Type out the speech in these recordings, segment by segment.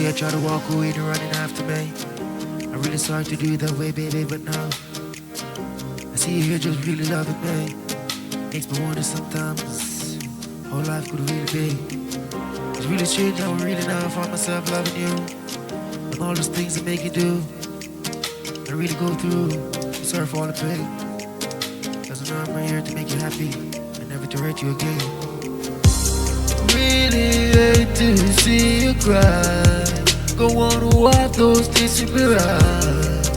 I try to walk away, you're running after me. I'm really sorry to do it that way, baby, but now I see you here just really loving me. Makes me wonder sometimes how life could really be. It's really strange how I really now find myself loving you. And all those things that make you do, I really go through. Sorry for all the pain. Cause I know I'm right here to make you happy and never to hurt you again. Really hate to see you cry. Go on to wipe those tears in your eyes.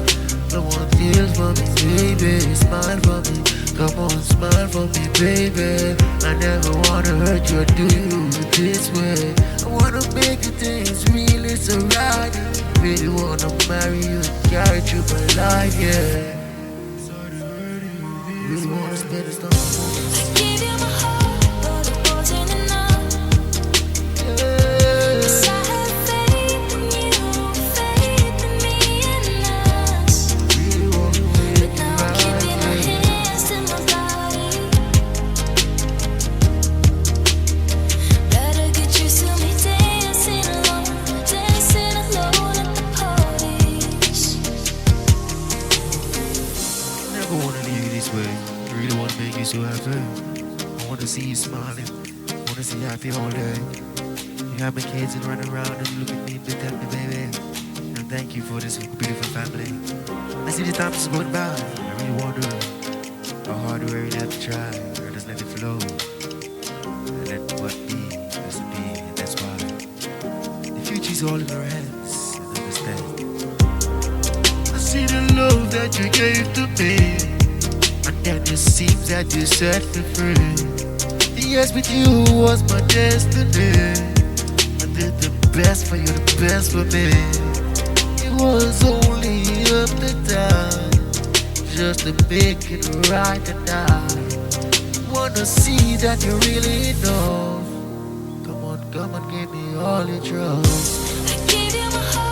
Don't want tears for me, baby. Smile for me. Come on, smile for me, baby. I never wanna hurt you or do you this way. I wanna make the things really so right. Really wanna marry you and carry through my life, yeah. Really wanna spend this time. I gave you my heart, but it wasn't enough. Yeah. 'Cause I had faith in you, faith in me and us. Really wanna make But it now I'm keeping my right, yeah. hands to my body. Better get used to me dancing alone at the parties. Never wanna leave you this way. I really wanna make you so happy. I wanna see you smiling. I wanna see you happy all day. You have my kids and run around and look at me and tell me, baby. And thank you for this beautiful family. I see the time is going by. I really wonder how hard do I really have to try. Or just let it flow. And let what be has to be. And that's why the future's all in our hands. And understand. I see the love that you gave to me, and then it seems that you set me free. Yes, with you was my destiny. I did the best for you, the best for me. It was only up the time, just to make it right, and I wanna see that you really know. Come on, give me all your trust. I gave you my heart.